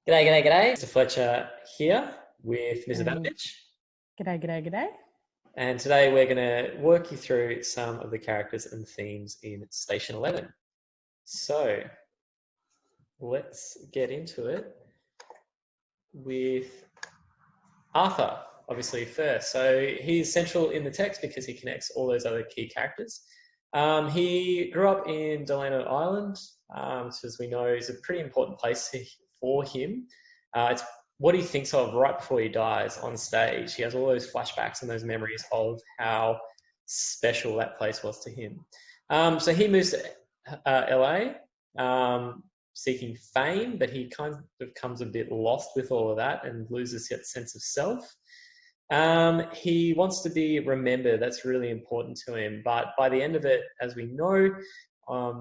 G'day, g'day, g'day. Mr. Fletcher here with Ms. And Adamovich. g'day. And today we're going to work you through some of the characters and themes in Station 11. So let's get into it with Arthur, obviously, first. So he's central in the text because he connects all those other key characters. He grew up in Delano Island, which, as we know, is a pretty important place for him. It's what he thinks of right before he dies on stage. He has all those flashbacks and those memories of how special that place was to him. So he moves to LA, seeking fame, but he kind of becomes a bit lost with all of that and loses that sense of self. He wants to be remembered. That's really important to him. But by the end of it, as we know,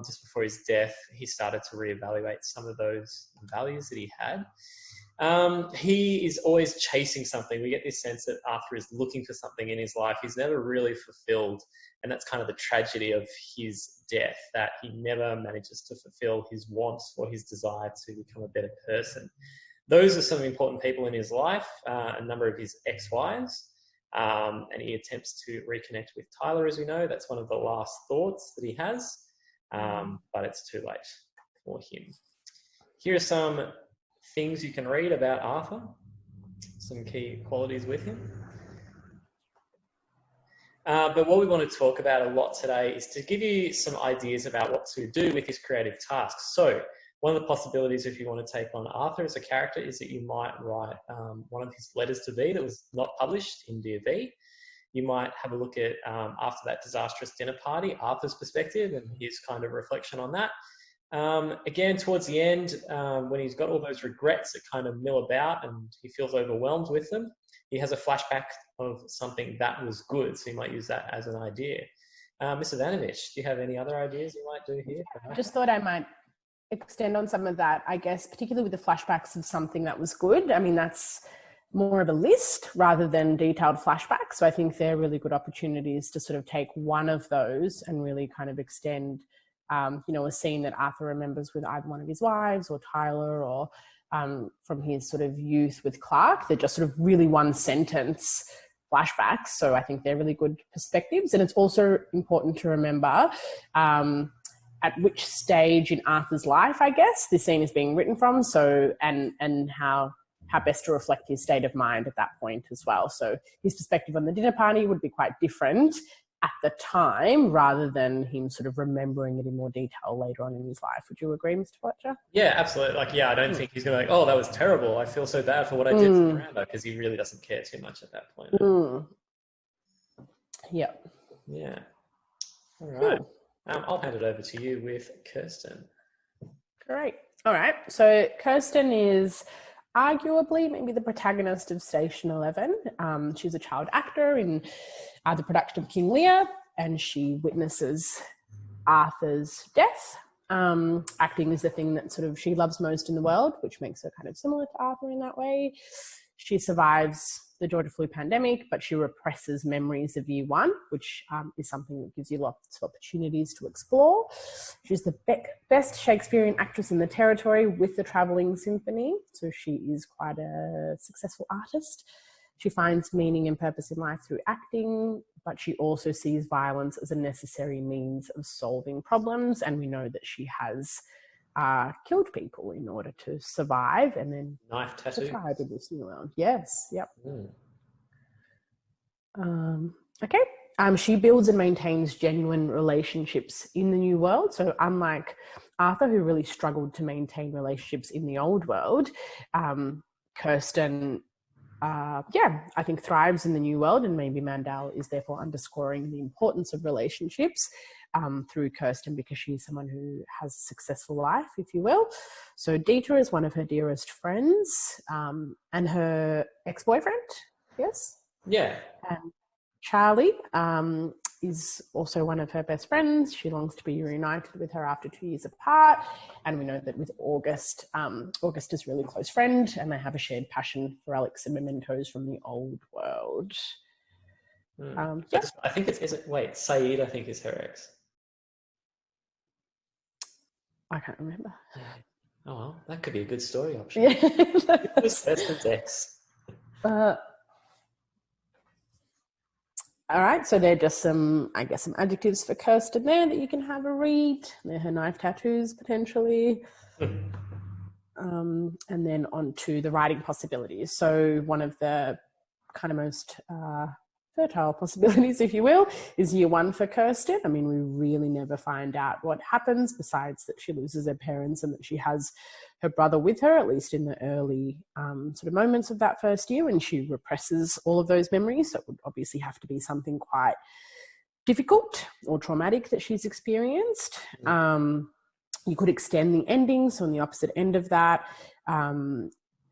just before his death, he started to reevaluate some of those values that he had. He is always chasing something. We get this sense that Arthur is looking for something in his life. He's never really fulfilled. And that's kind of the tragedy of his death, that he never manages to fulfill his wants or his desire to become a better person. Those are some important people in his life, a number of his ex-wives, and he attempts to reconnect with Tyler, as we know. That's one of the last thoughts that he has, but it's too late for him. Here are some things you can read about Arthur, some key qualities with him. But what we want to talk about a lot today is to give you some ideas about what to do with his creative tasks. So one of the possibilities, if you want to take on Arthur as a character, is that you might write one of his letters to V that was not published in Dear V. You might have a look at, after that disastrous dinner party, Arthur's perspective and his kind of reflection on that. Again, towards the end, when he's got all those regrets that kind of mill about and he feels overwhelmed with them, he has a flashback of something that was good. So you might use that as an idea. Mr. Adamovich, do you have any other ideas you might do here? I just thought I might extend on some of that, I guess, particularly with the flashbacks of something that was good. I mean, that's more of a list rather than detailed flashbacks. So I think they're really good opportunities to sort of take one of those and really kind of extend, a scene that Arthur remembers with either one of his wives or Tyler or from his sort of youth with Clark. They're just sort of really one sentence flashbacks. So I think they're really good perspectives. And it's also important to remember at which stage in Arthur's life, I guess, this scene is being written from. So, and how best to reflect his state of mind at that point as well. So his perspective on the dinner party would be quite different at the time rather than him sort of remembering it in more detail later on in his life. Would you agree, Mr. Fletcher? Yeah, absolutely. I don't think he's going to be like, oh, that was terrible. I feel so bad for what I did to Miranda, because he really doesn't care too much at that point. Yeah. Yeah. All right. Cool. I'll hand it over to you with Kirsten. Great. All right. So Kirsten is arguably maybe the protagonist of Station 11. She's a child actor in the production of King Lear, and she witnesses Arthur's death. Acting is the thing that sort of she loves most in the world, which makes her kind of similar to Arthur in that way. She survives the Georgia flu pandemic, but she represses memories of year one, which is something that gives you lots of opportunities to explore. She's the best Shakespearean actress in the territory with the Travelling Symphony, so she is quite a successful artist. She finds meaning and purpose in life through acting, but she also sees violence as a necessary means of solving problems, and we know that she has killed people in order to survive and then knife tattoo survive in this new world. Yes, yep. Okay. She builds and maintains genuine relationships in the new world. So unlike Arthur, who really struggled to maintain relationships in the old world, Kirsten, I think thrives in the new world, and maybe Mandel is therefore underscoring the importance of relationships through Kirsten, because she's someone who has a successful life, if you will. So Dieter is one of her dearest friends, and her ex-boyfriend, yes? Yeah. And Charlie is also one of her best friends. She longs to be reunited with her after 2 years apart. And we know that with August, August is a really close friend, and they have a shared passion for relics and mementos from the old world. I think Saeed, I think, is her ex. I can't remember. Oh, well, that could be a good story option. Yeah. Who's Kirsten's ex? All right, so they're just some, I guess, some adjectives for Kirsten there that you can have a read. They're her knife tattoos, potentially. And then on to the writing possibilities. So one of the kind of most fertile possibilities, if you will, is year one for Kirsten. I mean, we really never find out what happens besides that she loses her parents and that she has her brother with her, at least in the early sort of moments of that first year, and she represses all of those memories. So it would obviously have to be something quite difficult or traumatic that she's experienced. You could extend the ending. So on the opposite end of that,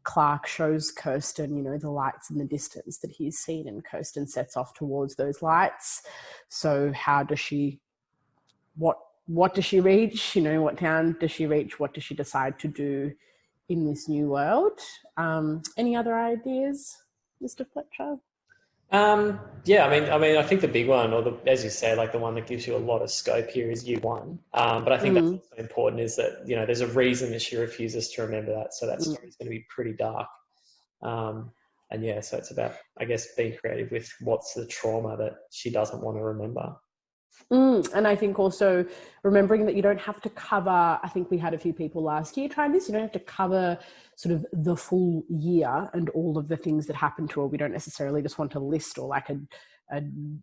Clark shows Kirsten, you know, the lights in the distance that he's seen, and Kirsten sets off towards those lights. So how does she, what does she reach? You know, what town does she reach? What does she decide to do in this new world? Any other ideas, Mr. Fletcher? Yeah, I think the big one, or as you say, like the one that gives you a lot of scope here is year one. But I think that's also important is that, you know, there's a reason that she refuses to remember that. So that story is going to be pretty dark. And yeah, so it's about, I guess, being creative with what's the trauma that she doesn't want to remember. And I think also remembering that you don't have to cover, I think we had a few people last year trying this, you don't have to cover sort of the full year and all of the things that happened to her. We don't necessarily just want to list or like a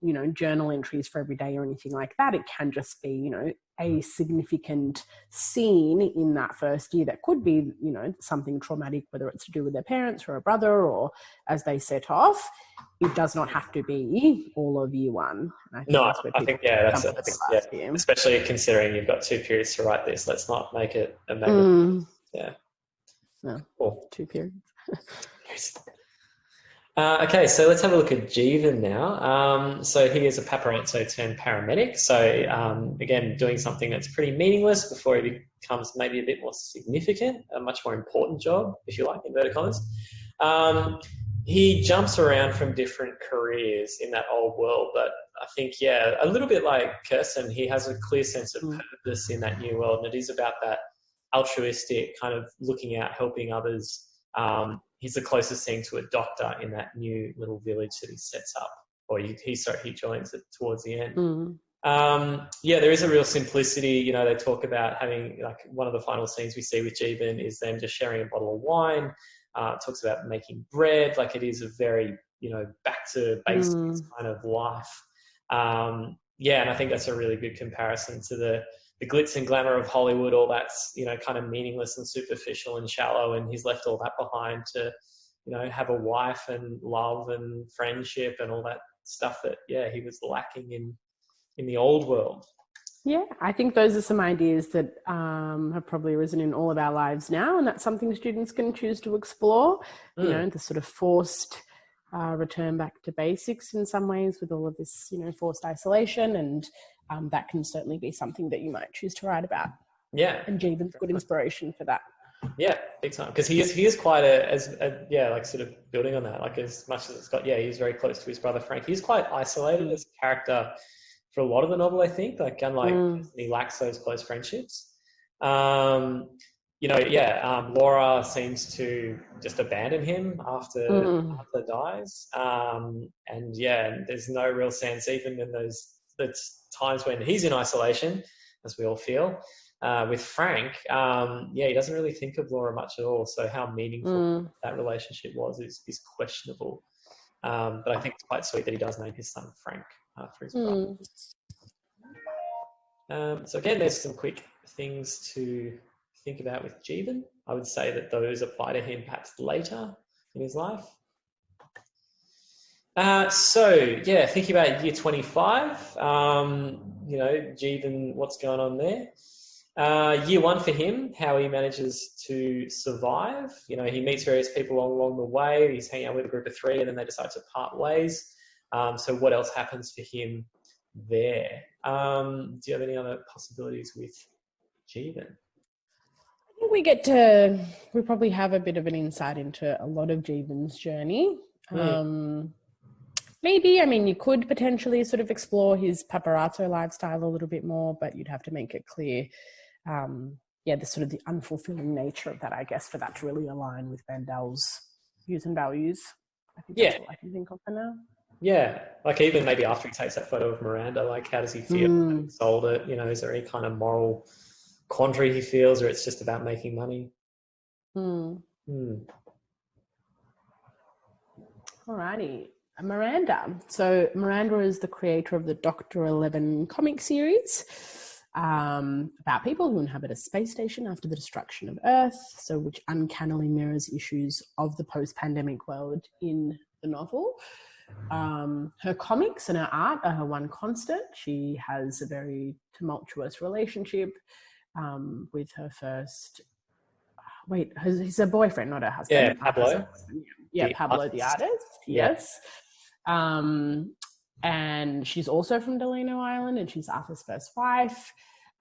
you know, journal entries for every day or anything like that. It can just be, you know, a significant scene in that first year that could be, you know, something traumatic, whether it's to do with their parents or a brother or as they set off. It does not have to be all of year one. I think especially considering you've got 2 periods to write this. Let's not make it a magazine. No, cool. 2 periods. Okay, so let's have a look at Jeevan now. So he is a paparazzo turned paramedic. So again, doing something that's pretty meaningless before he becomes maybe a bit more significant, a much more important job, if you like, inverted commas. He jumps around from different careers in that old world, but I think, yeah, a little bit like Kirsten, he has a clear sense of purpose in that new world, and it is about that altruistic kind of looking out, helping others. He's the closest thing to a doctor in that new little village that he sets up, or he joins it towards the end. Yeah, there is a real simplicity. You know, they talk about having, like, one of the final scenes we see with Jeevan is them just sharing a bottle of wine. It talks about making bread. Like, it is a very, you know, back to basics kind of life. Yeah, and I think that's a really good comparison to the glitz and glamour of Hollywood. All that's, you know, kind of meaningless and superficial and shallow, and he's left all that behind to, you know, have a wife and love and friendship and all that stuff that, yeah, he was lacking in the old world. Yeah, I think those are some ideas that have probably arisen in all of our lives now, and that's something students can choose to explore. You know, the sort of forced return back to basics in some ways with all of this, you know, forced isolation, and that can certainly be something that you might choose to write about. Yeah, and Jeevan's good inspiration for that. Yeah, big time. Because he is quite like sort of building on that. Like, as much as it's got, yeah, he's very close to his brother Frank. He's quite isolated as a character for a lot of the novel, I think. Like, unlike he lacks those close friendships. You know, yeah, Laura seems to just abandon him after Arthur dies. And yeah, there's no real sense, even in those times when he's in isolation, as we all feel. With Frank, yeah, he doesn't really think of Laura much at all. So how meaningful that relationship was is questionable. But I think it's quite sweet that he does name his son Frank for his brother. So again, there's some quick things to think about with Jeevan. I would say that those apply to him perhaps later in his life. So yeah, thinking about year 25, you know, Jeevan, what's going on there? Year one for him, how he manages to survive. You know, he meets various people along the way. He's hanging out with a group of 3 and then they decide to part ways. So what else happens for him there? Do you have any other possibilities with Jeevan? I think we probably have a bit of an insight into a lot of Jeevan's journey. Maybe, I mean, you could potentially sort of explore his paparazzo lifestyle a little bit more, but you'd have to make it clear the sort of the unfulfilling nature of that, I guess, for that to really align with Mandel's views and values. I think that's all I can think of for now. Yeah, like even maybe after he takes that photo of Miranda, like how does he feel having sold it? You know, is there any kind of moral quandary he feels, or it's just about making money? Alrighty. Miranda. So Miranda is the creator of the Dr. 11 comic series about people who inhabit a space station after the destruction of Earth, so which uncannily mirrors issues of the post-pandemic world in the novel. Her comics and her art are her one constant. She has a very tumultuous relationship with her first... he's a boyfriend, not her husband. Yeah, Pablo. Pablo the artist. Yes. And she's also from Delano Island, and she's Arthur's first wife,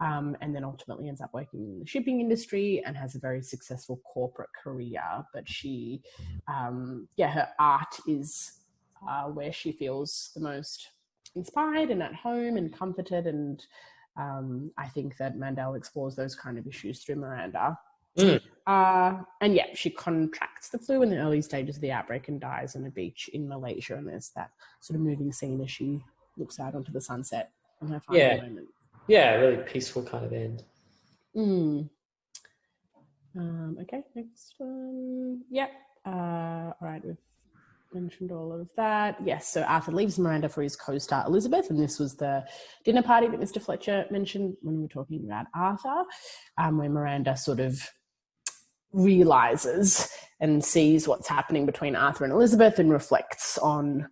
and then ultimately ends up working in the shipping industry and has a very successful corporate career. But she, her art is where she feels the most inspired and at home and comforted. And I think that Mandel explores those kind of issues through Miranda. And she contracts the flu in the early stages of the outbreak and dies on a beach in Malaysia. And there's that sort of moving scene as she looks out onto the sunset in her final moment. Yeah, really peaceful kind of end. Okay, next one. All right, we've mentioned all of that. Yes, so Arthur leaves Miranda for his co-star Elizabeth, and this was the dinner party that Mr. Fletcher mentioned when we were talking about Arthur, where Miranda sort of realizes and sees what's happening between Arthur and Elizabeth and reflects on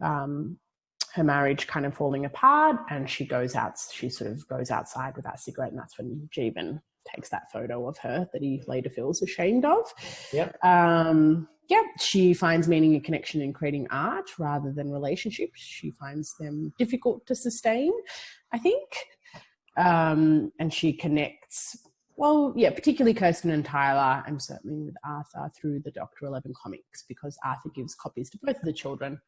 her marriage kind of falling apart, and she sort of goes outside with that cigarette, and that's when Jeevan takes that photo of her that he later feels ashamed of. She finds meaning and connection in creating art rather than relationships. She finds them difficult to sustain, I think. And she connects, particularly Kirsten and Tyler, and certainly with Arthur through the Dr. 11 comics, because Arthur gives copies to both of the children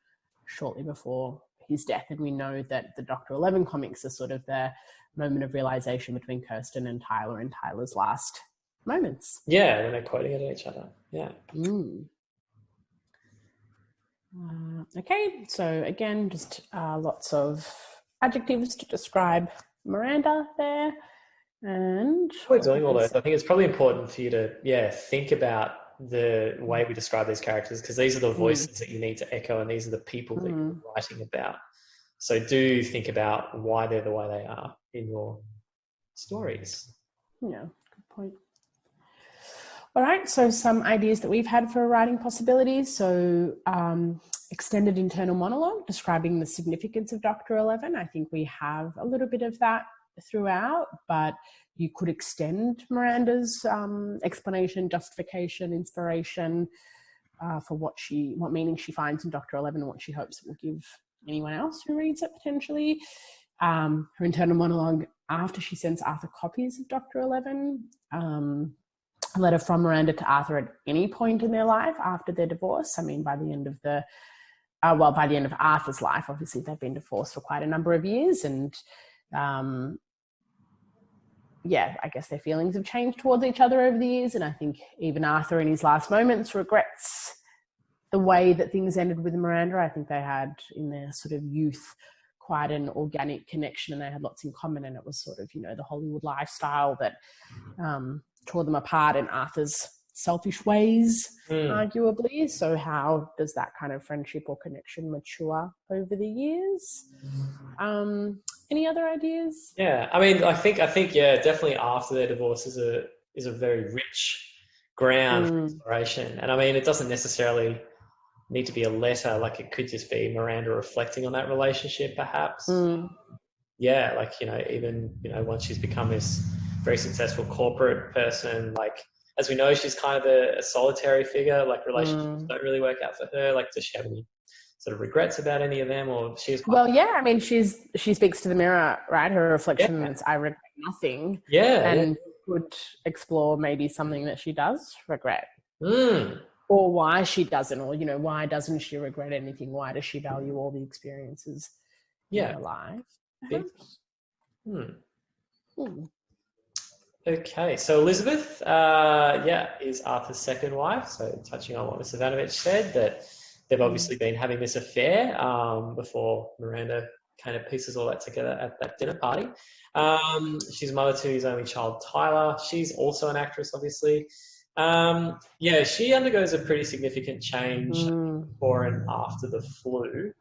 shortly before his death. And we know that the Dr. 11 comics are sort of the moment of realization between Kirsten and Tyler's last moments. Yeah, when they're quoting at each other. Yeah. Okay, so again, just lots of adjectives to describe Miranda there. And we're doing all those. I think it's probably important for you to think about the way we describe these characters, because these are the voices that you need to echo, and these are the people that you're writing about. So do think about why they're the way they are in your stories. Yeah, good point. All right, so some ideas that we've had for writing possibilities. So extended internal monologue describing the significance of Dr. 11. I think we have a little bit of that throughout, but you could extend Miranda's explanation, justification, inspiration for what meaning she finds in Dr. 11 and what she hopes it will give anyone else who reads it potentially. Her internal monologue after she sends Arthur copies of Dr. 11. A letter from Miranda to Arthur at any point in their life after their divorce. I mean, by the end of by the end of Arthur's life, obviously they've been divorced for quite a number of years, and I guess their feelings have changed towards each other over the years. And I think even Arthur in his last moments regrets the way that things ended with Miranda. I think they had in their sort of youth quite an organic connection, and they had lots in common, and it was sort of, the Hollywood lifestyle that tore them apart in Arthur's selfish ways, arguably. So how does that kind of friendship or connection mature over the years? Any other ideas? Yeah, I mean, I think, definitely after their divorce is a very rich ground for inspiration. And I mean, it doesn't necessarily need to be a letter. Like, it could just be Miranda reflecting on that relationship, perhaps. Even once she's become this very successful corporate person, like, as we know, she's kind of a solitary figure. Like, relationships don't really work out for her. Like, does she have any sort of regrets about any of them, or she's I mean, she speaks to the mirror, right? Her reflection is, I regret nothing. Could explore maybe something that she does regret, or why she doesn't, or why doesn't she regret anything? Why does she value all the experiences in her life? Okay, so Elizabeth, is Arthur's second wife. So touching on what Mr. Vanovich said, that they've obviously been having this affair before Miranda kind of pieces all that together at that dinner party. She's mother to his only child, Tyler. She's also an actress, obviously. She undergoes a pretty significant change before and after the flu.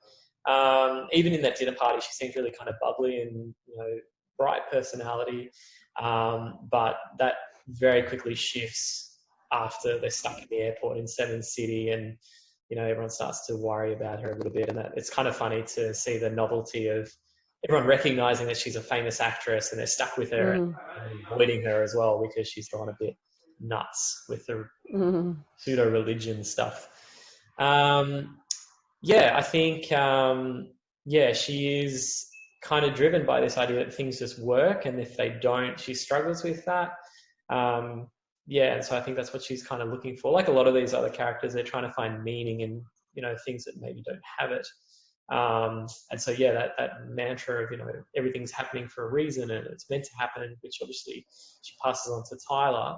Even in that dinner party, she seems really kind of bubbly and, bright personality. But that very quickly shifts after they're stuck in the airport in Seven City, and everyone starts to worry about her a little bit. And that it's kind of funny to see the novelty of everyone recognizing that she's a famous actress, and they're stuck with her and avoiding her as well because she's gone a bit nuts with the pseudo religion stuff. I think she is kind of driven by this idea that things just work, and if they don't, she struggles with that. And so I think that's what she's kind of looking for. Like a lot of these other characters, they're trying to find meaning in things that maybe don't have it. That mantra of everything's happening for a reason and it's meant to happen, which obviously she passes on to Tyler.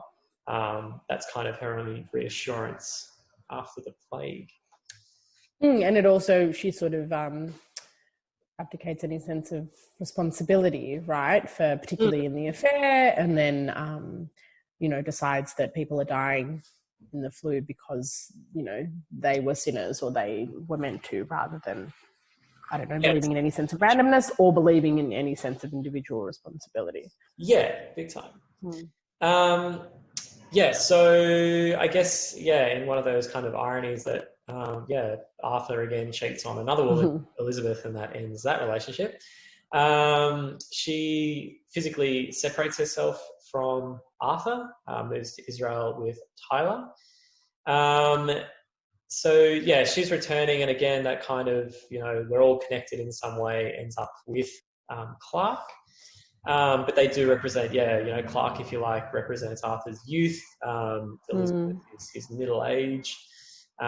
That's kind of her only reassurance after the plague. And it also, she sort of abdicates any sense of responsibility, right, for particularly in the affair, and then decides that people are dying in the flu because they were sinners or they were meant to, rather than believing in any sense of randomness or believing in any sense of individual responsibility. Yeah, big time. So I guess in one of those kind of ironies that Arthur again cheats on another woman, Elizabeth, and that ends that relationship. She physically separates herself from Arthur, moves to Israel with Tyler. She's returning, and again, that kind of, we're all connected in some way, ends up with Clark. But they do represent, Clark, if you like, represents Arthur's youth. Elizabeth is his middle age. We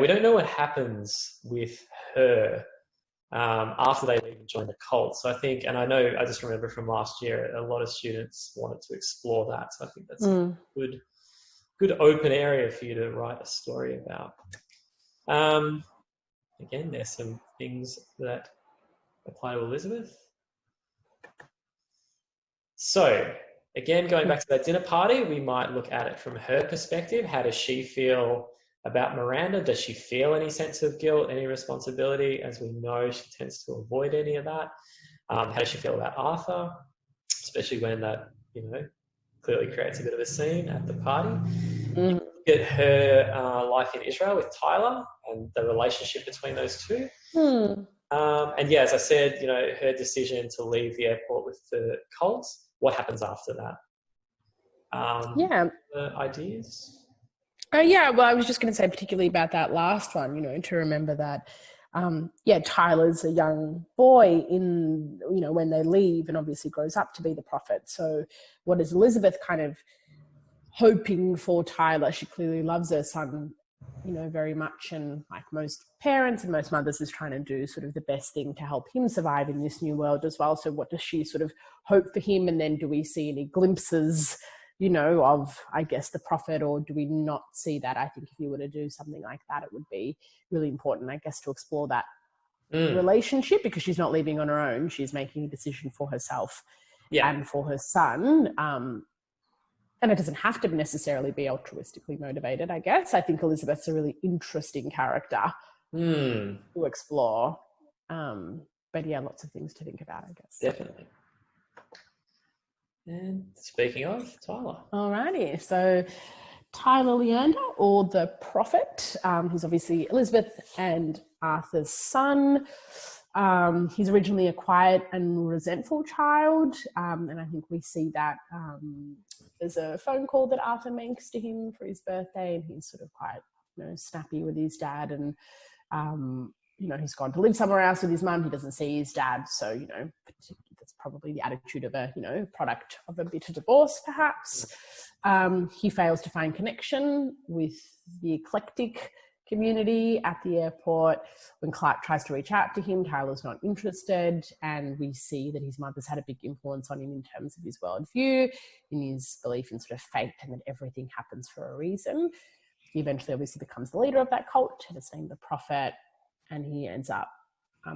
don't know what happens with her after they leave and join the cult. So I think, and I just remember from last year, a lot of students wanted to explore that. So I think that's a good open area for you to write a story about. Again, there's some things that apply to Elizabeth. So again, going back to that dinner party, we might look at it from her perspective. How does she feel about Miranda? Does she feel any sense of guilt, any responsibility? As we know, she tends to avoid any of that. How does she feel about Arthur? Especially when that, clearly creates a bit of a scene at the party. Look at her life in Israel with Tyler and the relationship between those two. As I said, her decision to leave the airport with the cult. What happens after that? Ideas? Well, I was just going to say particularly about that last one, to remember that, Tyler's a young boy in, when they leave, and obviously grows up to be the prophet. So what is Elizabeth kind of hoping for Tyler? She clearly loves her son, very much, and like most parents and most mothers, is trying to do sort of the best thing to help him survive in this new world as well. So what does she sort of hope for him? And then do we see any glimpses, of, I guess, the prophet, or do we not see that? I think if you were to do something like that, it would be really important, I guess, to explore that relationship, because she's not leaving on her own. She's making a decision for herself and for her son. And it doesn't have to necessarily be altruistically motivated, I guess. I think Elizabeth's a really interesting character to explore. Lots of things to think about, I guess. Definitely. And speaking of, Tyler. Alrighty. So Tyler Leander, or the prophet, who's obviously Elizabeth and Arthur's son. He's originally a quiet and resentful child, and I think we see that there's a phone call that Arthur makes to him for his birthday, and he's sort of quite snappy with his dad, and he's gone to live somewhere else with his mum. He doesn't see his dad, so that's probably the attitude of a product of a bitter divorce, perhaps. He fails to find connection with the eclectic community at the airport. When Clark tries to reach out to him, Tyler's not interested, and we see that his mother's had a big influence on him in terms of his worldview, in his belief in sort of fate and that everything happens for a reason. He eventually obviously becomes the leader of that cult, and it's named the Prophet, and he ends up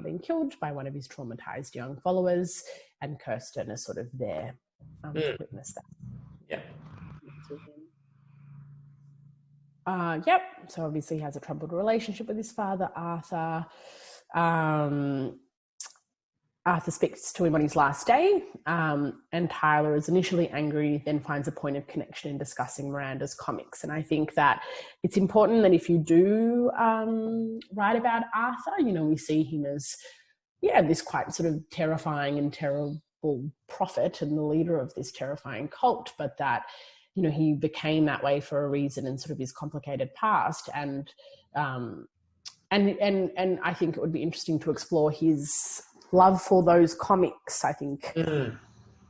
being killed by one of his traumatized young followers, and Kirsten is sort of there to witness that. Yeah. Yep. So obviously he has a troubled relationship with his father, Arthur. Arthur speaks to him on his last day, and Tyler is initially angry, then finds a point of connection in discussing Miranda's comics. And I think that it's important that if you do write about Arthur, you know, we see him as, this quite sort of terrifying and terrible prophet and the leader of this terrifying cult, but that, you know, he became that way for a reason in sort of his complicated past. And I think it would be interesting to explore his love for those comics. I think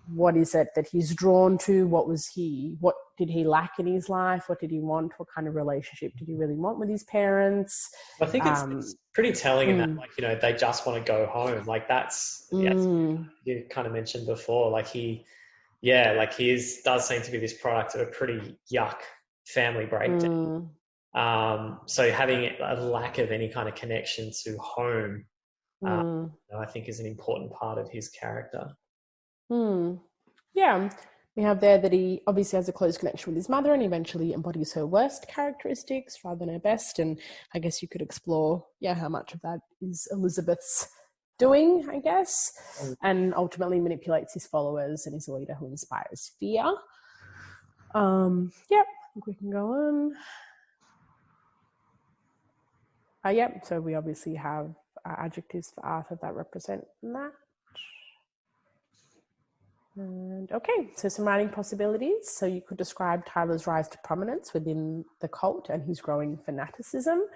what is it that he's drawn to? What did he lack in his life? What did he want? What kind of relationship did he really want with his parents? I think it's pretty telling in that, like, you know, they just want to go home. Like that's you kind of mentioned before. Like he does seem to be this product of a pretty yuck family breakdown. So having a lack of any kind of connection to home, I think is an important part of his character. Yeah, we have there that he obviously has a close connection with his mother and eventually embodies her worst characteristics rather than her best. And I guess you could explore, how much of that is Elizabeth's doing, I guess, and ultimately manipulates his followers and is a leader who inspires fear. I think we can go on. So we obviously have adjectives for Arthur that represent that. And okay, so some writing possibilities. So you could describe Tyler's rise to prominence within the cult and his growing fanaticism.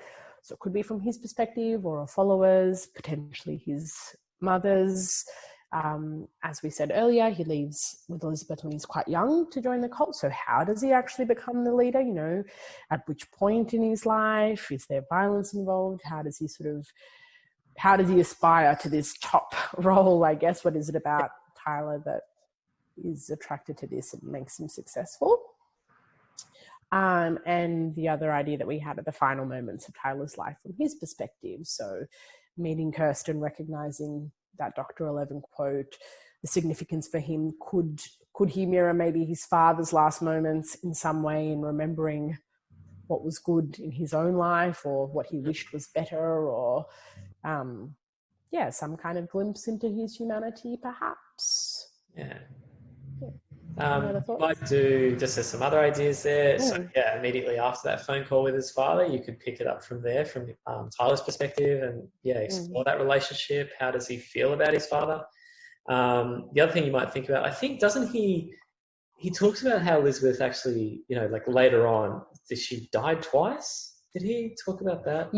So it could be from his perspective or a follower's, potentially his mother's. As we said earlier, he leaves with Elizabeth when he's quite young to join the cult. So how does he actually become the leader? You know, at which point in his life? Is there violence involved? How does he aspire to this top role, I guess? What is it about Tyler that is attracted to this and makes him successful? And the other idea that we had at the final moments of Tyler's life from his perspective. So meeting Kirsten, recognizing that Dr. 11 quote, the significance for him. Could he mirror maybe his father's last moments in some way in remembering what was good in his own life or what he wished was better, or some kind of glimpse into his humanity perhaps? Might do just some other ideas there. So immediately after that phone call with his father, you could pick it up from there, from Tyler's perspective, and explore that relationship. How does he feel about his father? The other thing you might think about, I think, doesn't he talks about how Elizabeth actually, like later on, she died twice? Did he talk about that?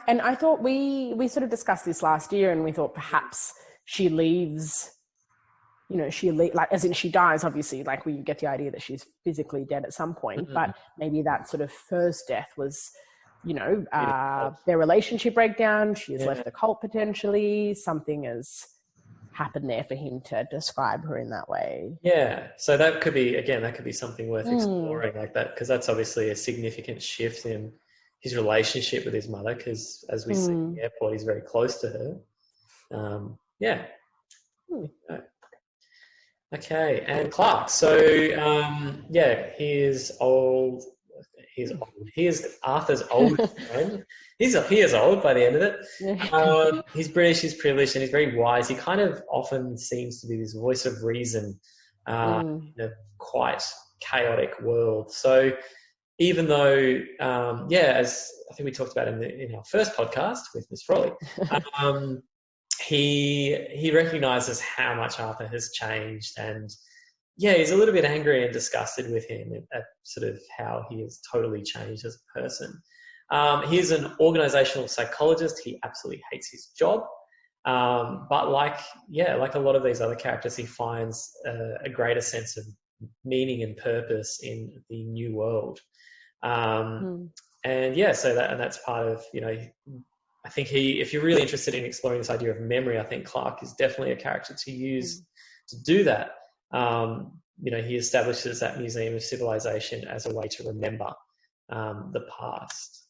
I thought we sort of discussed this last year, and we thought perhaps she leaves. As in she dies, obviously, like we get the idea that she's physically dead at some point, but maybe that sort of first death was, their relationship breakdown. She has left the cult potentially. Something has happened there for him to describe her in that way. Yeah. So that could be something worth exploring like that, because that's obviously a significant shift in his relationship with his mother, because as we see in the airport, he's very close to her. Okay, and Clark. So, he is old. He is Arthur's oldest friend. He is old by the end of it. He's British, he's privileged, and he's very wise. He kind of often seems to be this voice of reason in a quite chaotic world. So, even though, as I think we talked about in our first podcast with Miss Frawley, he recognizes how much Arthur has changed, and he's a little bit angry and disgusted with him at sort of how he has totally changed as a person. He's an organizational psychologist. He absolutely hates his job, but like a lot of these other characters, he finds a greater sense of meaning and purpose in the new world. And yeah, so that's part of, I think if you're really interested in exploring this idea of memory, I think Clark is definitely a character to use to do that. He establishes that Museum of Civilization as a way to remember the past.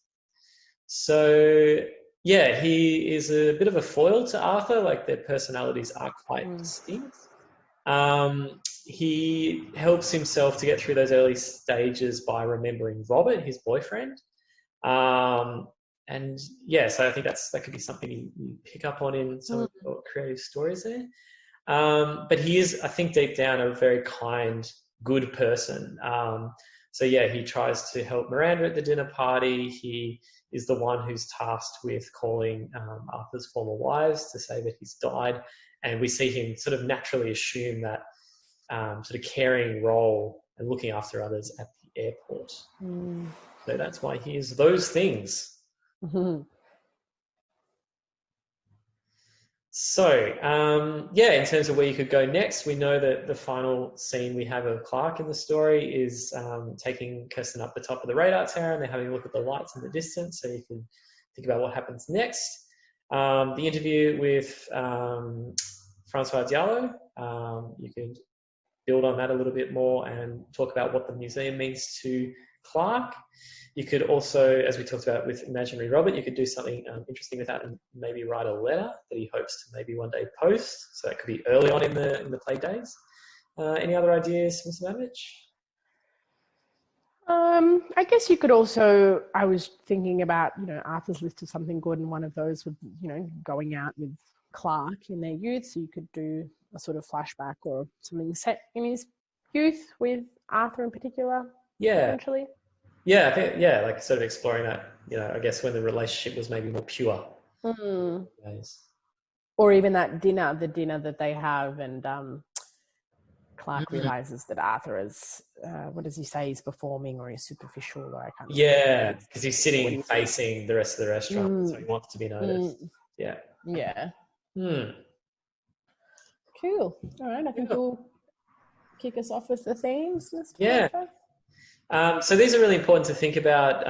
So yeah, he is a bit of a foil to Arthur. Like, their personalities are quite distinct. He helps himself to get through those early stages by remembering Robert, his boyfriend. And yeah, so I think that could be something you pick up on in some of the creative stories there. But he is, I think, deep down a very kind, good person. So yeah, he tries to help Miranda at the dinner party. He is the one who's tasked with calling Arthur's former wives to say that he's died. And we see him sort of naturally assume that sort of caring role and looking after others at the airport. So that's why he is those things. So, in terms of where you could go next, we know that the final scene we have of Clark in the story is taking Kirsten up the top of the radar tower, and they're having a look at the lights in the distance, so you can think about what happens next. The interview with Francois Diallo, you could build on that a little bit more and talk about what the museum means to Clark. You could also, as we talked about with Imaginary Robert, you could do something interesting with that and maybe write a letter that he hopes to maybe one day post. So that could be early on in the play days. Any other ideas, Mr. Mamich? I guess you could also, I was thinking about, Arthur's list of something good, and one of those would, going out with Clark in their youth. So you could do a sort of flashback or something set in his youth with Arthur in particular. Yeah. Potentially. Yeah, I think, like sort of exploring that, I guess when the relationship was maybe more pure. Or even that dinner, the dinner that they have, and Clark realizes that Arthur is, what does he say, he's performing or he's superficial, or I can't remember. Yeah, because he's sitting facing the rest of the restaurant, so he wants to be noticed. Yeah. Cool. All right, I think you'll kick us off with the themes, Mr. Yeah. So these are really important to think about.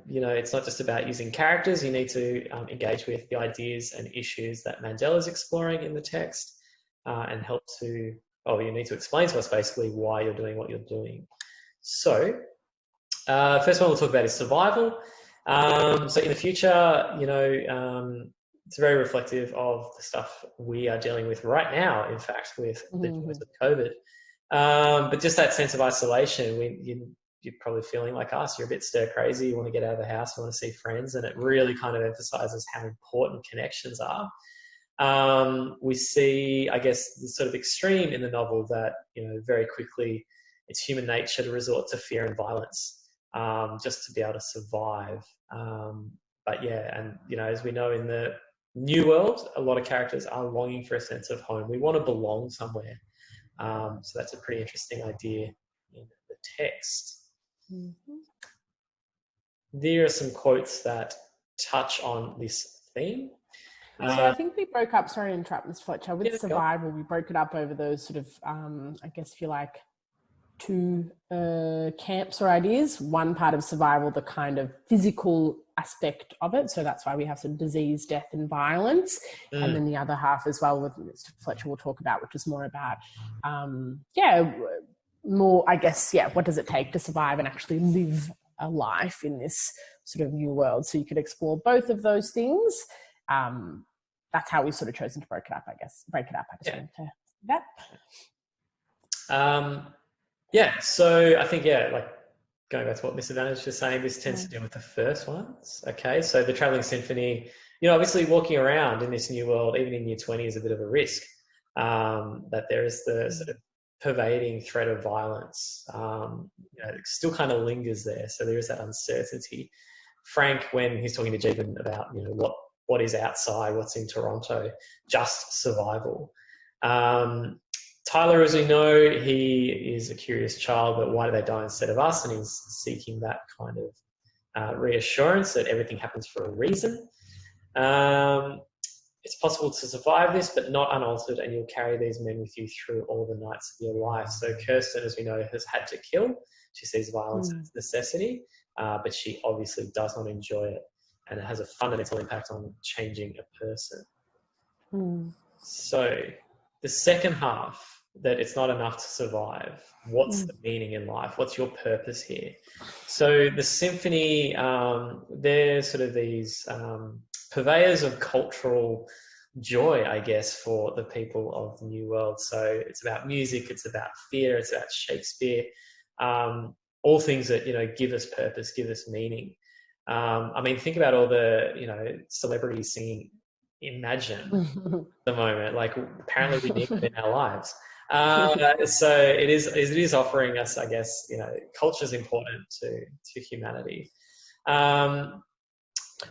It's not just about using characters. You need to engage with the ideas and issues that Mandel is exploring in the text and help to, you need to explain to us basically why you're doing what you're doing. So first one we'll talk about is survival. So in the future, it's very reflective of the stuff we are dealing with right now, in fact, with the joys of COVID. But just that sense of isolation, you're probably feeling like us. You're a bit stir crazy. You want to get out of the house. You want to see friends. And it really kind of emphasizes how important connections are. We see, I guess, the sort of extreme in the novel that, very quickly it's human nature to resort to fear and violence just to be able to survive. But yeah, and, as we know in the new world, a lot of characters are longing for a sense of home. We want to belong somewhere. So that's a pretty interesting idea in the text. There are some quotes that touch on this theme. So I think we broke up, sorry to interrupt, Ms. Fletcher, with survival, we broke it up over those sort of, I guess if you like, two camps or ideas. One part of survival, the kind of physical aspect of it. So that's why we have some disease, death and violence. And then the other half as well, with Mr. Fletcher we'll talk about, which is more about, more, I guess, what does it take to survive and actually live a life in this sort of new world? So you could explore both of those things. That's how we've sort of chosen to break it up, I guess. I just wanted to do that. So I think, like going back to what Mr. Van was just saying, this tends to deal with the first ones. Okay, so the Travelling Symphony, obviously walking around in this new world, even in year 20, is a bit of a risk. That there is the sort of pervading threat of violence, it still kind of lingers there. So there is that uncertainty. Frank, when he's talking to Jeevan about, what is outside, what's in Toronto, just survival. Tyler, as we know, he is a curious child, but why do they die instead of us? And he's seeking that kind of reassurance that everything happens for a reason. It's possible to survive this, but not unaltered, and you'll carry these men with you through all the nights of your life. So Kirsten, as we know, has had to kill. She sees violence as necessity, but she obviously does not enjoy it, and it has a fundamental impact on changing a person. So the second half, that it's not enough to survive. What's the meaning in life? What's your purpose here? So the symphony, they're sort of these purveyors of cultural joy, I guess, for the people of the New World. So it's about music, it's about theatre, it's about Shakespeare, all things that, give us purpose, give us meaning. I mean, think about all the, celebrities singing Imagine at the moment. Like, apparently we need them in our lives. So it is offering us, I guess, culture is important to humanity.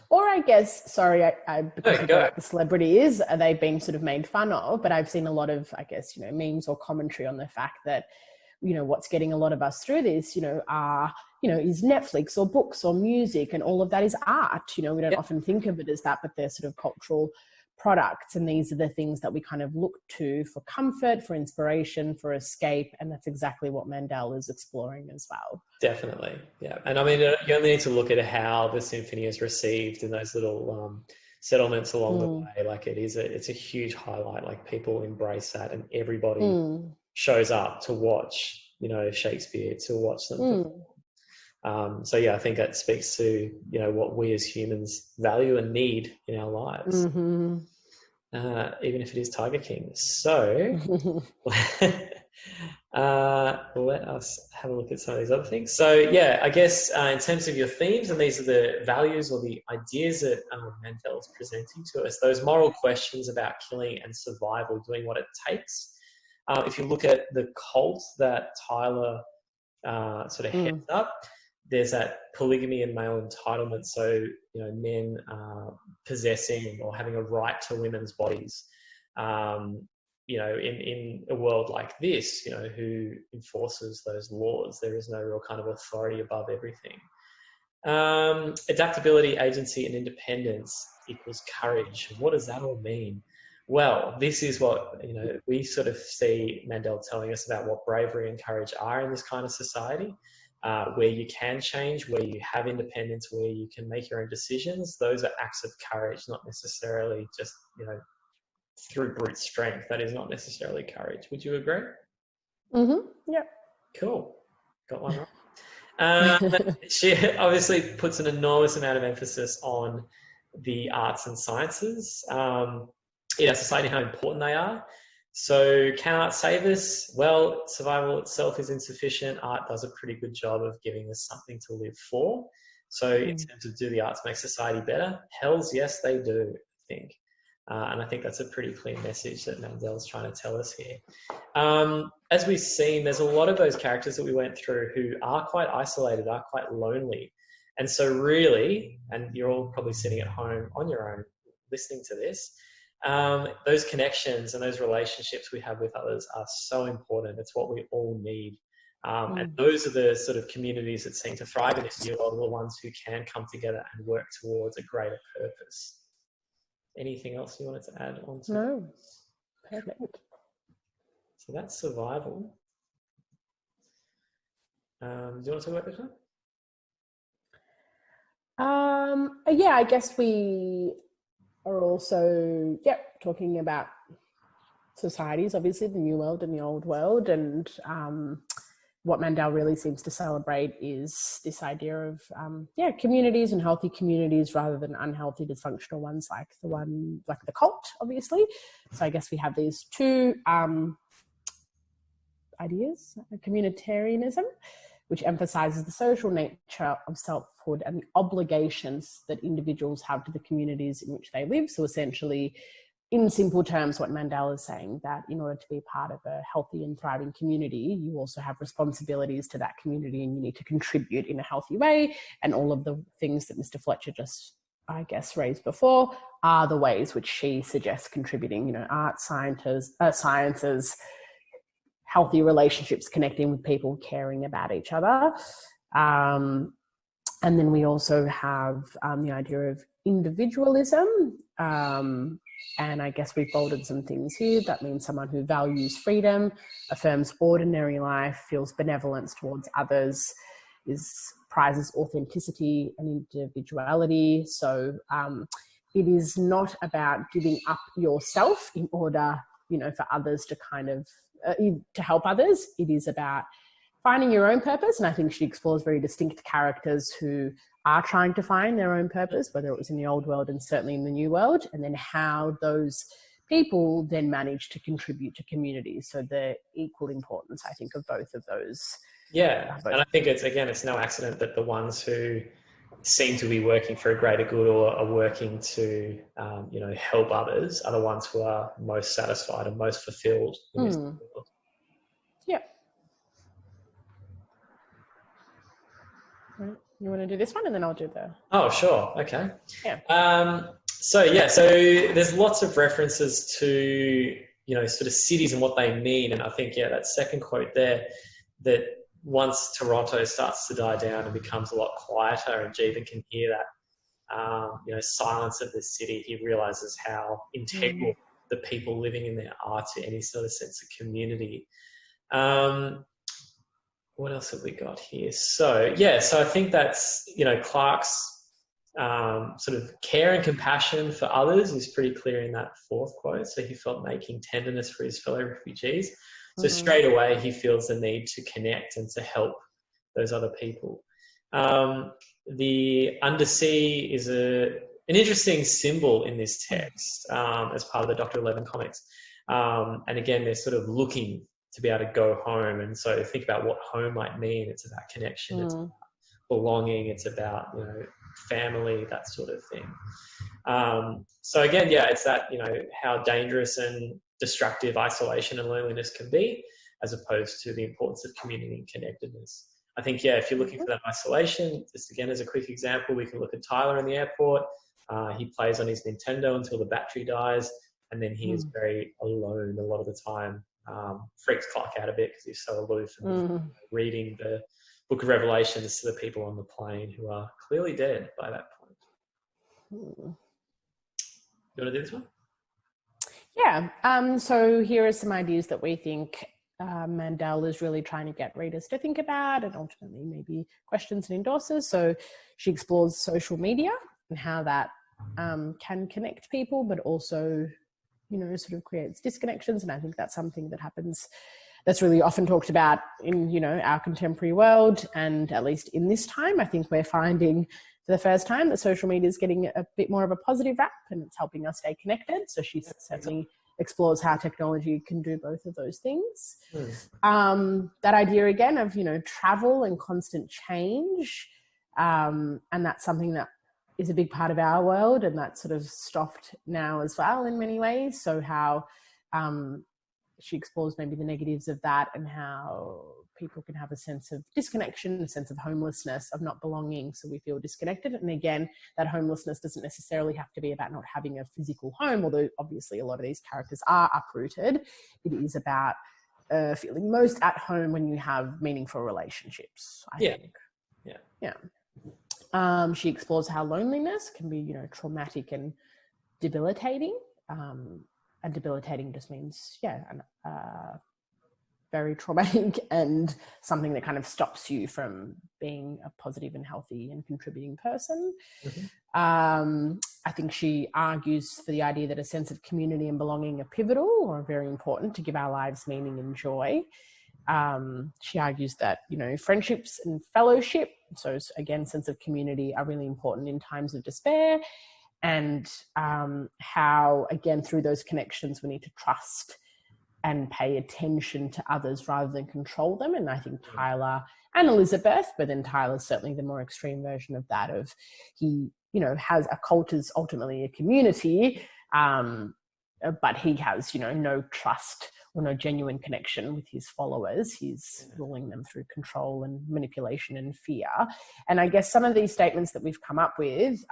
Or I guess, sorry, because you know what the celebrity is, are they being sort of made fun of? But I've seen a lot of, I guess, memes or commentary on the fact that, what's getting a lot of us through this, are, is Netflix or books or music, and all of that is art. We don't often think of it as that, but they're sort of cultural products, and these are the things that we kind of look to for comfort, for inspiration, for escape, and that's exactly what Mandel is exploring as well. Definitely, yeah. And I mean, you only need to look at how the symphony is received in those little settlements along the way. Like, it's a huge highlight. Like, people embrace that, and everybody shows up to watch, Shakespeare, to watch them perform. So yeah, I think that speaks to, what we as humans value and need in our lives, even if it is Tiger King. So let us have a look at some of these other things. So yeah, I guess in terms of your themes, and these are the values or the ideas that Mandel is presenting to us, those moral questions about killing and survival, doing what it takes. If you look at the cult that Tyler sort of heads up, there's that polygamy and male entitlement. So, men possessing or having a right to women's bodies, in a world like this, who enforces those laws? There is no real kind of authority above everything. Adaptability, agency, and independence equals courage. What does that all mean? Well, this is what, we sort of see Mandel telling us about what bravery and courage are in this kind of society. Where you can change, where you have independence, where you can make your own decisions. Those are acts of courage, not necessarily just, through brute strength. That is not necessarily courage. Would you agree? Yeah. Cool. Got one right. She obviously puts an enormous amount of emphasis on the arts and sciences in our society, how important they are. So can art save us? Well, survival itself is insufficient. Art does a pretty good job of giving us something to live for. So in terms of, do the arts make society better? Hells yes, they do, I think. And I think that's a pretty clear message that Mandel's trying to tell us here. As we've seen, there's a lot of those characters that we went through who are quite isolated, are quite lonely. And so really, and you're all probably sitting at home on your own listening to this, those connections and those relationships we have with others are so important. It's what we all need. And those are the sort of communities that seem to thrive in this new world, the ones who can come together and work towards a greater purpose. Anything else you wanted to add on to? No. Perfect. So that's survival. Do you want to talk about this one? Yeah, I guess we are also, talking about societies, obviously the new world and the old world, and what Mandel really seems to celebrate is this idea of communities and healthy communities rather than unhealthy, dysfunctional ones like the cult, obviously. So I guess we have these two ideas: communitarianism, which emphasizes the social nature of selfhood and the obligations that individuals have to the communities in which they live. So essentially, in simple terms, what Mandel is saying, that in order to be part of a healthy and thriving community, you also have responsibilities to that community and you need to contribute in a healthy way. And all of the things that Mr. Fletcher just, I guess, raised before are the ways which she suggests contributing, art, sciences, healthy relationships, connecting with people, caring about each other. And then we also have the idea of individualism. And I guess we've bolded some things here. That means someone who values freedom, affirms ordinary life, feels benevolence towards others, prizes authenticity and individuality. So it is not about giving up yourself in order, for others to kind of, to help others. It is about finding your own purpose. And I think she explores very distinct characters who are trying to find their own purpose, whether it was in the old world and certainly in the new world, and then how those people then manage to contribute to communities. So the equal importance, I think, of both of those. Yeah, and I think it's no accident that the ones who seem to be working for a greater good or are working to, help others are the ones who are most satisfied and most fulfilled in this world. Yeah. Right. You want to do this one and then I'll do the... Oh, sure. Okay. Yeah. So there's lots of references to, sort of cities and what they mean. And I think, that second quote there, that once Toronto starts to die down and becomes a lot quieter and Jeevan can hear that, silence of the city, he realizes how integral the people living in there are to any sort of sense of community. What else have we got here? So I think that's, Clarke's sort of care and compassion for others is pretty clear in that fourth quote. So he felt making tenderness for his fellow refugees. So straight away, he feels the need to connect and to help those other people. The undersea is an interesting symbol in this text as part of the Dr. Eleven comics. And again, they're sort of looking to be able to go home. And so think about what home might mean. It's about connection. It's about belonging. It's about, family, that sort of thing. So again, it's that, how dangerous and destructive isolation and loneliness can be, as opposed to the importance of community and connectedness. I think, if you're looking for that isolation, just again, as a quick example, we can look at Tyler in the airport. He plays on his Nintendo until the battery dies, and then he is very alone a lot of the time. Freaks Clarke out a bit because he's so aloof and reading the Book of Revelations to the people on the plane who are clearly dead by that point. You want to do this one? Yeah. So here are some ideas that we think Mandel is really trying to get readers to think about and ultimately maybe questions and endorses. So she explores social media and how that can connect people, but also, sort of creates disconnections. And I think that's something that happens, that's really often talked about in, our contemporary world. And at least in this time, I think we're finding for the first time that social media is getting a bit more of a positive rap and it's helping us stay connected. So she certainly explores how technology can do both of those things. That idea again of, travel and constant change. And that's something that is a big part of our world, and that's sort of stopped now as well in many ways. So how she explores maybe the negatives of that and how people can have a sense of disconnection, a sense of homelessness, of not belonging, so we feel disconnected. And again, that homelessness doesn't necessarily have to be about not having a physical home, although obviously a lot of these characters are uprooted. It is about feeling most at home when you have meaningful relationships, I think. She explores how loneliness can be, traumatic and debilitating. And debilitating just means, very traumatic and something that kind of stops you from being a positive and healthy and contributing person. I think she argues for the idea that a sense of community and belonging are pivotal or very important to give our lives meaning and joy. She argues that, friendships and fellowship, so again, sense of community, are really important in times of despair, and how, again, through those connections, we need to trust and pay attention to others rather than control them. And I think Tyler and Elizabeth, but then Tyler's certainly the more extreme version of that, of he, has a cult is ultimately a community, but he has, no trust or no genuine connection with his followers. He's ruling them through control and manipulation and fear. And I guess some of these statements that we've come up with,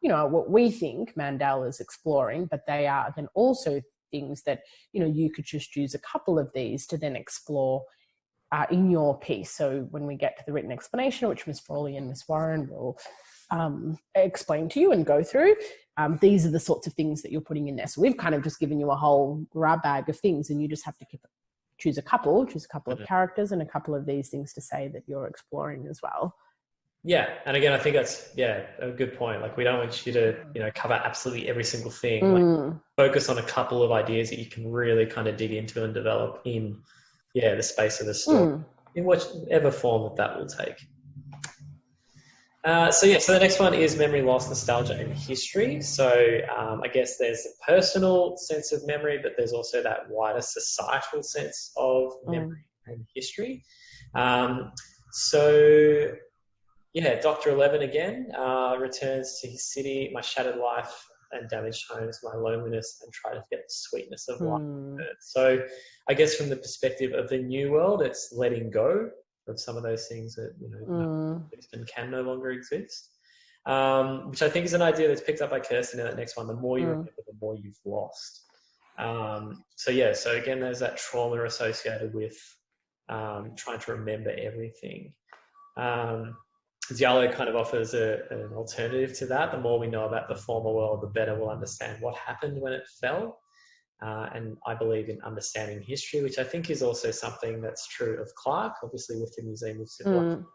what we think Mandel is exploring, but they are then also things that, you could just use a couple of these to then explore in your piece. So when we get to the written explanation, which Ms. Frawley and Ms. Warren will explain to you and go through, these are the sorts of things that you're putting in there. So we've kind of just given you a whole grab bag of things, and you just have to choose a couple of Mhm. characters and a couple of these things to say that you're exploring as well. Yeah, and again, I think that's a good point. Like we don't want you to cover absolutely every single thing. Like Mm, focus on a couple of ideas that you can really kind of dig into and develop in the space of the story mm, in whatever form that will take. So the next one is memory loss, nostalgia, and history. So I guess there's a personal sense of memory, but there's also that wider societal sense of mm, memory and history. Um, so Dr. 11 again returns to his city, my shattered life and damaged homes, my loneliness, and try to get the sweetness of life mm, on Earth. So I guess from the perspective of the new world, it's letting go of some of those things that exist and can no longer exist. Which I think is an idea that's picked up by Kirsten in that next one. The more you remember, the more you've lost. So again, there's that trauma associated with trying to remember everything. Diallo kind of offers an alternative to that. The more we know about the former world, the better we'll understand what happened when it fell. And I believe in understanding history, which I think is also something that's true of Clark, obviously with the Museum of Civilization.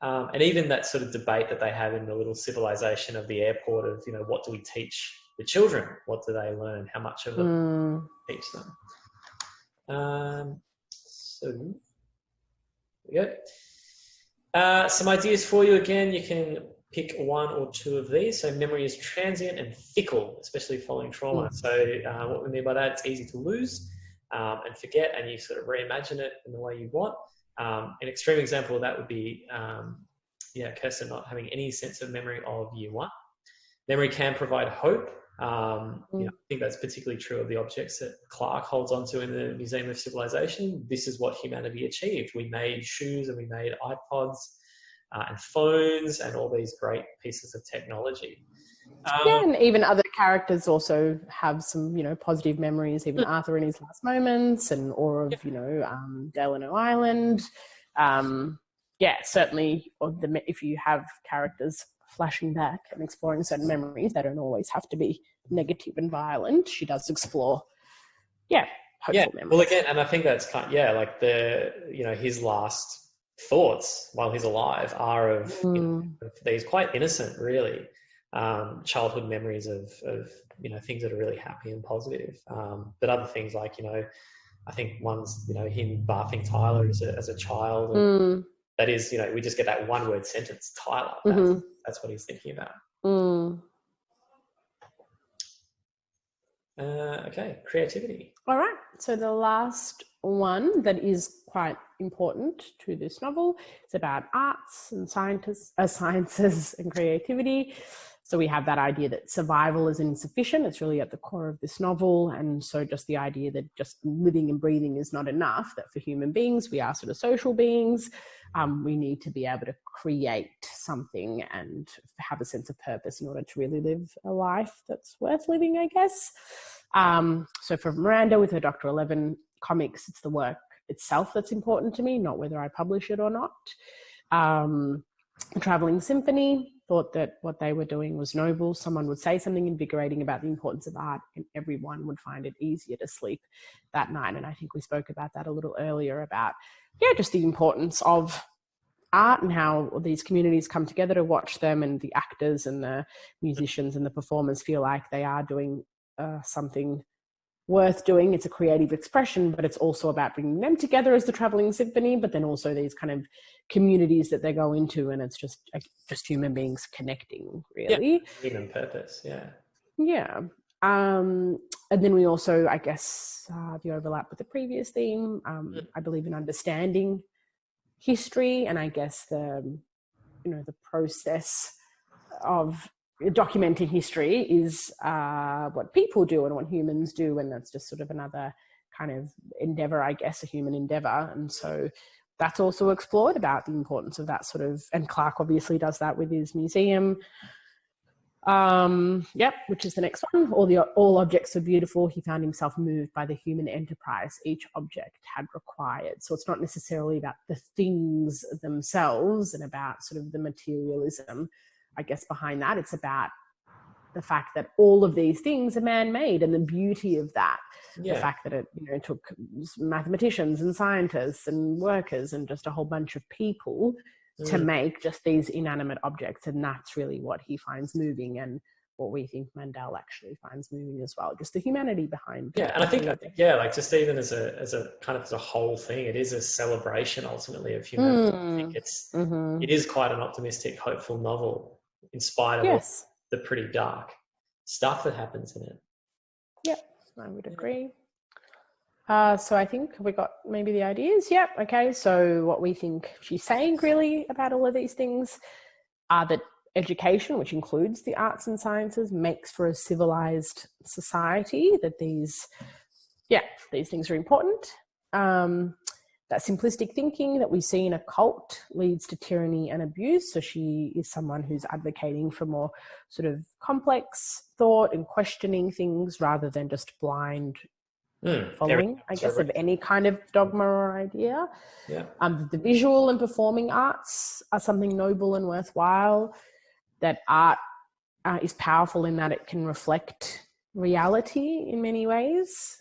And even that sort of debate that they have in the little civilization of the airport of, what do we teach the children? What do they learn? How much of it teach them? So we go. Some ideas for you again. You can pick one or two of these. So memory is transient and fickle, especially following trauma. So what we mean by that, it's easy to lose and forget, and you sort of reimagine it in the way you want. An extreme example of that would be, Kirsten not having any sense of memory of year one. Memory can provide hope. I think that's particularly true of the objects that Clark holds onto in the Museum of Civilization. This is what humanity achieved. We made shoes and we made iPods and phones and all these great pieces of technology. And even other characters also have some, positive memories. Even Arthur in his last moments, and or of Delano Island. Certainly. If you have characters flashing back and exploring certain memories, they don't always have to be negative and violent. She does explore, hopeful memories. Well, again, and I think that's like his last thoughts while he's alive are of these quite innocent, really. Childhood memories of things that are really happy and positive. But other things like, I think one's, him bathing Tyler as a child. And that is, we just get that one word sentence, Tyler. That's what he's thinking about. Okay, creativity. All right. So the last one that is quite important to this novel is about arts and sciences and creativity. So we have that idea that survival is insufficient. It's really at the core of this novel. And so just the idea that just living and breathing is not enough, that for human beings, we are sort of social beings. We need to be able to create something and have a sense of purpose in order to really live a life that's worth living, I guess. So for Miranda, with her Dr. 11 comics, it's the work itself that's important to me, not whether I publish it or not. Traveling Symphony thought that what they were doing was noble. Someone would say something invigorating about the importance of art and everyone would find it easier to sleep that night. And I think we spoke about that a little earlier about, just the importance of art and how these communities come together to watch them, and the actors and the musicians and the performers feel like they are doing something worth doing. It's a creative expression, but it's also about bringing them together as the Traveling Symphony, but then also these kind of communities that they go into, and it's just human beings connecting, really. Human purpose, and then we also, I guess, the overlap with the previous theme, I believe in understanding history, and I guess the process of documenting history is what people do and what humans do, and that's just sort of another kind of endeavor, I guess, a human endeavor. And so that's also explored about the importance of that sort of, and Clark obviously does that with his museum. Which is the next one. All objects are beautiful. He found himself moved by the human enterprise each object had required. So it's not necessarily about the things themselves and about sort of the materialism, I guess, behind that. It's about the fact that all of these things are man-made and the beauty of that. Yeah. The fact that it, you know, took mathematicians and scientists and workers and just a whole bunch of people to make just these inanimate objects. And that's really what he finds moving, and what we think Mandel actually finds moving as well, just the humanity behind. Yeah, and I think like just even as a kind of as a whole thing, it is a celebration ultimately of humanity. I think it is quite an optimistic, hopeful novel in spite of all the pretty dark stuff that happens in it. Yep, I would agree. So I think we got maybe the ideas. Yep. Okay. So what we think she's saying really about all of these things are that education, which includes the arts and sciences, makes for a civilized society, that these things are important. That simplistic thinking that we see in a cult leads to tyranny and abuse. So she is someone who's advocating for more sort of complex thought and questioning things rather than just blind following, I guess, of any kind of dogma or idea. Yeah. The visual and performing arts are something noble and worthwhile. That art is powerful in that it can reflect reality in many ways,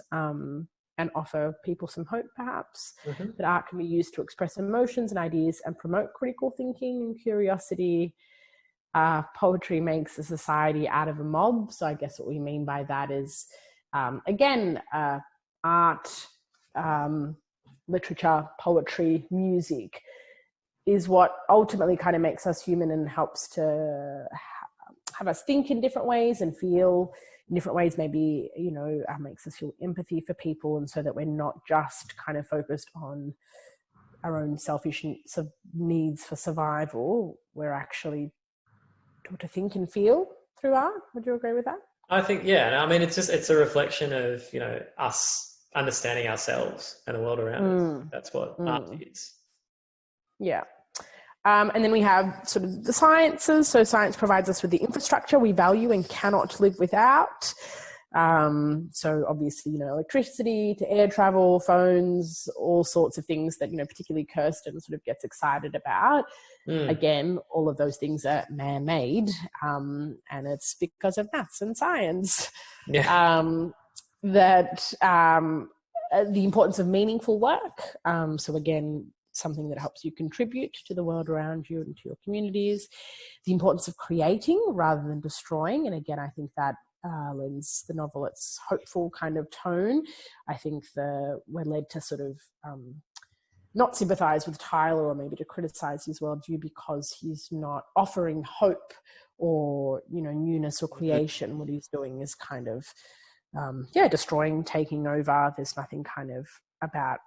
and offer people some hope, perhaps. That art can be used to express emotions and ideas and promote critical thinking and curiosity. Poetry makes a society out of a mob. So I guess what we mean by that is, again, art, literature, poetry, music is what ultimately kind of makes us human and helps to have us think in different ways and feel in different ways. Maybe, you know, makes us feel empathy for people, and so that we're not just kind of focused on our own selfish needs for survival. We're actually taught to think and feel through art. Would you agree with that? I think, yeah. I mean, it's a reflection of, you know, us understanding ourselves and the world around us. That's what art is. Yeah. And then we have sort of the sciences. So science provides us with the infrastructure we value and cannot live without. So obviously, you know, electricity to air travel, phones, all sorts of things that, you know, particularly Kirsten sort of gets excited about. Again, all of those things are man-made, and it's because of maths and science. That the importance of meaningful work. So again, something that helps you contribute to the world around you and to your communities. The importance of creating rather than destroying. And again, I think that lends the novel its hopeful kind of tone. I think we're led to sort of not sympathise with Tyler, or maybe to criticise his worldview, because he's not offering hope or, you know, newness or creation. What he's doing is kind of destroying, taking over. There's nothing kind of about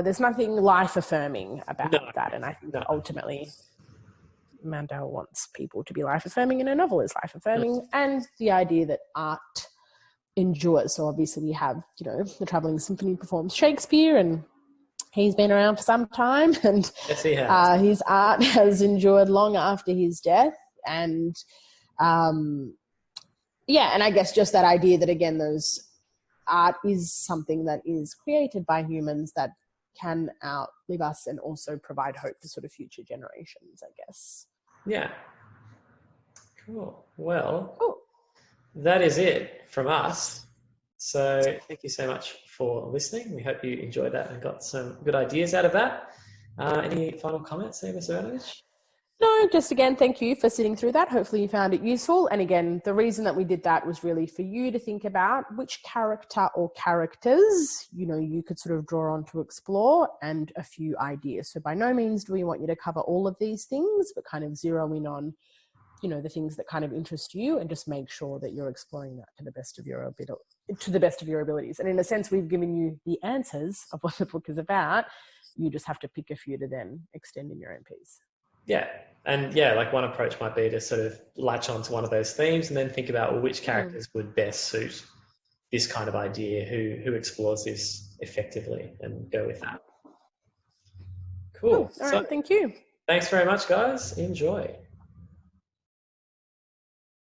there's nothing life-affirming about that. And I think that ultimately Mandel wants people to be life-affirming, and a novel is life-affirming. And the idea that art endures. So obviously we have, you know, the Travelling Symphony performs Shakespeare, and he's been around for some time, and yes, he has. His art has endured long after his death. And and I guess just that idea that, again, those art is something that is created by humans that can outlive us and also provide hope for sort of future generations, I guess. Yeah. Cool. Well, that is it from us. So thank you so much for listening. We hope you enjoyed that and got some good ideas out of that. Any final comments, Mr. Ivanovic? No, just again, thank you for sitting through that. Hopefully you found it useful. And again, the reason that we did that was really for you to think about which character or characters, you know, you could sort of draw on to explore, and a few ideas. So by no means do we want you to cover all of these things, but kind of zero in on, you know, the things that kind of interest you, and just make sure that you're exploring that to the best of your abilities. And in a sense, we've given you the answers of what the book is about. You just have to pick a few to then extend in your own piece. Yeah. And yeah, like one approach might be to sort of latch onto one of those themes and then think about, well, which characters would best suit this kind of idea, who explores this effectively, and go with that. Cool. All right, thank you. Thanks very much, guys. Enjoy.